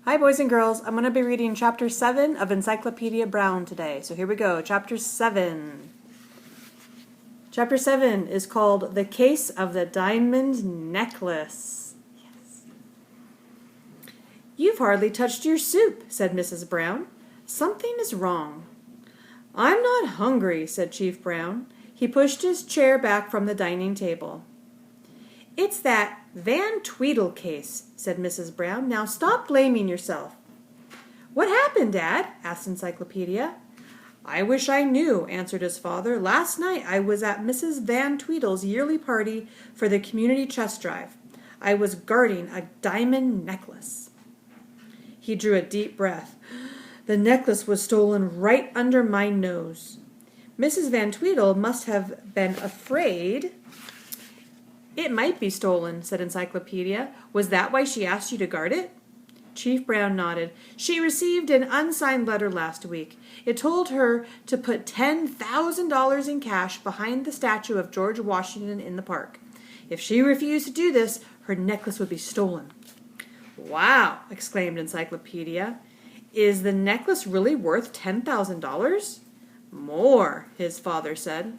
Hi boys and girls, I'm going to be reading Chapter 7 of Encyclopedia Brown today. So here we go, Chapter 7. Chapter 7 is called The Case of the Diamond Necklace. Yes. You've hardly touched your soup, said Mrs. Brown. Something is wrong. I'm not hungry, said Chief Brown. He pushed his chair back from the dining table. It's that Van Tweedle case, said Mrs. Brown. Now stop blaming yourself. What happened, Dad? Asked Encyclopedia. I wish I knew, answered his father. Last night I was at Mrs. Van Tweedle's yearly party for the community chess drive. I was guarding a diamond necklace. He drew a deep breath. The necklace was stolen right under my nose. Mrs. Van Tweedle must have been afraid. It might be stolen, said Encyclopedia. Was that why she asked you to guard it? Chief Brown nodded. She received an unsigned letter last week. It told her to put $10,000 in cash behind the statue of George Washington in the park. If she refused to do this, her necklace would be stolen. Wow, exclaimed Encyclopedia. Is the necklace really worth $10,000? More, his father said.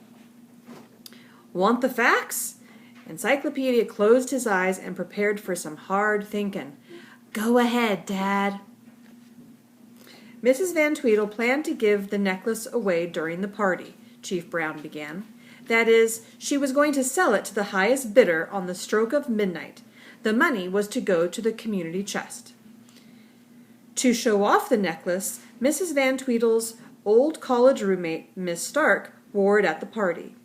Want the facts? Encyclopedia closed his eyes and prepared for some hard thinking. Go ahead, Dad. Mrs. Van Tweedle planned to give the necklace away during the party, Chief Brown began. That is, she was going to sell it to the highest bidder on the stroke of midnight. The money was to go to the community chest. To show off the necklace, Mrs. Van Tweedle's old college roommate, Miss Stark, wore it at the party.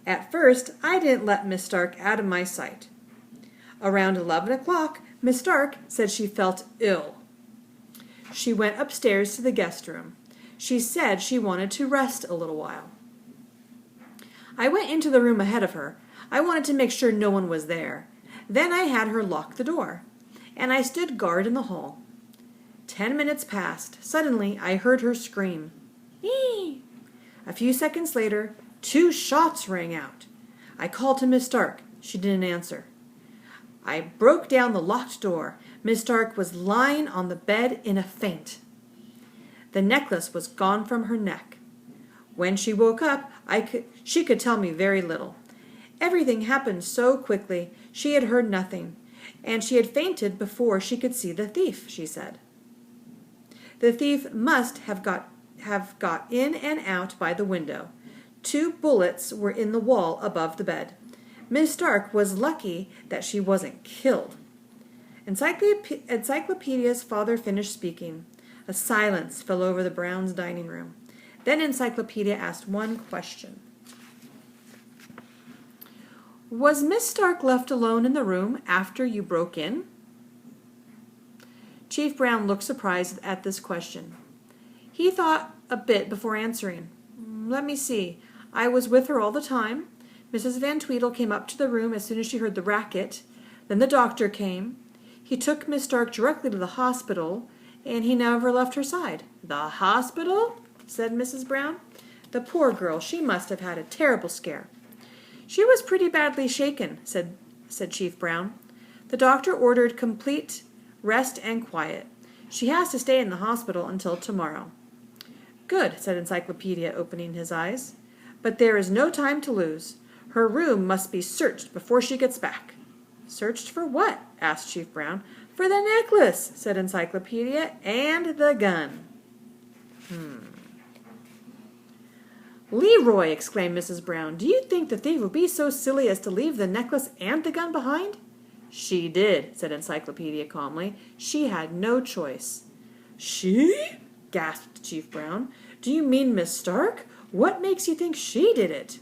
At first, I didn't let Miss Stark out of my sight. Around 11 o'clock, Miss Stark said she felt ill. She went upstairs to the guest room. She said she wanted to rest a little while. I went into the room ahead of her. I wanted to make sure no one was there. Then I had her lock the door, and I stood guard in the hall. 10 minutes passed. Suddenly, I heard her scream. Eee! A few seconds later, 2 shots rang out. I called to Miss Stark. She didn't answer. I broke down the locked door. Miss Stark was lying on the bed in a faint. The necklace was gone from her neck. When she woke up, she could tell me very little. Everything happened so quickly, she had heard nothing, and she had fainted before she could see the thief, she said. The thief must have got in and out by the window. 2 bullets were in the wall above the bed. Miss Stark was lucky that she wasn't killed. Encyclopedia's father finished speaking. A silence fell over the Browns' dining room. Then Encyclopedia asked one question. Was Miss Stark left alone in the room after you broke in? Chief Brown looked surprised at this question. He thought a bit before answering. Let me see. I was with her all the time. Mrs. Van Tweedle came up to the room as soon as she heard the racket. Then the doctor came. He took Miss Stark directly to the hospital, and he never left her side. The hospital? Said Mrs. Brown. The poor girl, she must have had a terrible scare. She was pretty badly shaken, said Chief Brown. The doctor ordered complete rest and quiet. She has to stay in the hospital until tomorrow. Good, said Encyclopedia, opening his eyes. But there is no time to lose. Her room must be searched before she gets back. Searched for what? Asked Chief Brown. For the necklace, said Encyclopedia, and the gun. Leroy, exclaimed Mrs. Brown, do you think the thief would be so silly as to leave the necklace and the gun behind? She did, said Encyclopedia calmly. She had no choice. She? Gasped Chief Brown. Do you mean Miss Stark? What makes you think she did it?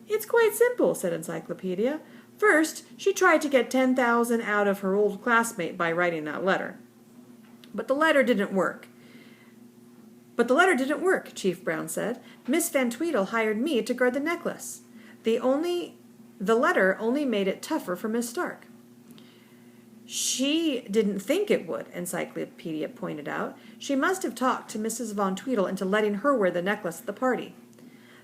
It's quite simple, said Encyclopedia. First, she tried to get $10,000 out of her old classmate by writing that letter. But the letter didn't work. Chief Brown said. Miss Van Tweedle hired me to guard the necklace. The letter only made it tougher for Miss Stark. She didn't think it would, Encyclopedia pointed out. She must have talked to Mrs. Van Tweedle into letting her wear the necklace at the party.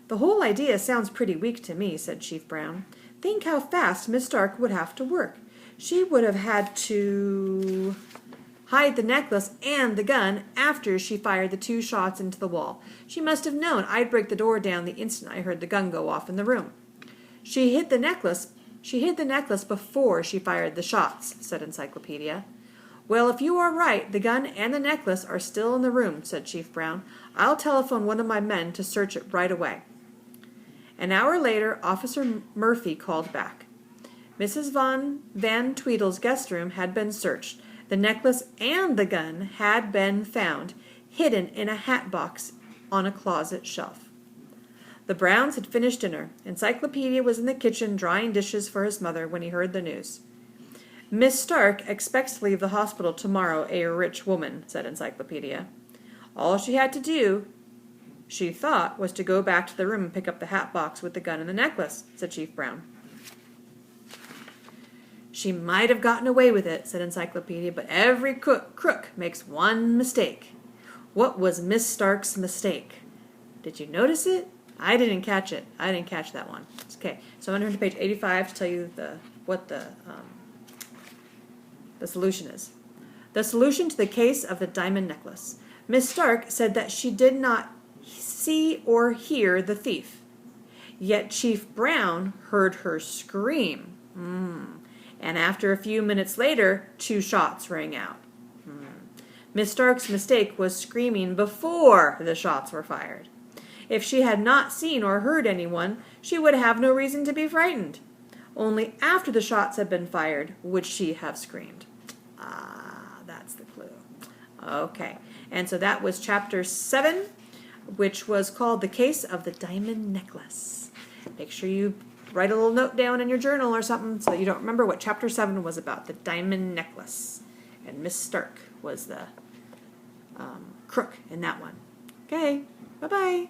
The whole idea sounds pretty weak to me, said Chief Brown. Think how fast Miss Stark would have to work. She would have had to hide the necklace and the gun after she fired the 2 shots into the wall. She must have known I'd break the door down the instant I heard the gun go off in the room. She hid the necklace before she fired the shots, said Encyclopedia. Well, if you are right, the gun and the necklace are still in the room, said Chief Brown. I'll telephone one of my men to search it right away. An hour later, Officer Murphy called back. Mrs. Van Tweedle's guest room had been searched. The necklace and the gun had been found, hidden in a hat box on a closet shelf. The Browns had finished dinner. Encyclopedia was in the kitchen drying dishes for his mother when he heard the news. Miss Stark expects to leave the hospital tomorrow, a rich woman, said Encyclopedia. All she had to do, she thought, was to go back to the room and pick up the hat box with the gun and the necklace, said Chief Brown. She might have gotten away with it, said Encyclopedia, but every crook makes one mistake. What was Miss Stark's mistake? Did you notice it? I didn't catch it. I didn't catch that one. Okay, so I'm going to turn to page 85 to tell you what the solution is. The solution to the case of the diamond necklace. Miss Stark said that she did not see or hear the thief. Yet Chief Brown heard her scream. And after a few minutes later, 2 shots rang out. Miss Stark's mistake was screaming before the shots were fired. If she had not seen or heard anyone, she would have no reason to be frightened. Only after the shots had been fired would she have screamed. That's the clue. Okay, and so that was chapter 7, which was called The Case of the Diamond Necklace. Make sure you write a little note down in your journal or something so that you don't remember what chapter 7 was about, the diamond necklace. And Miss Stark was the crook in that one. Okay, bye-bye.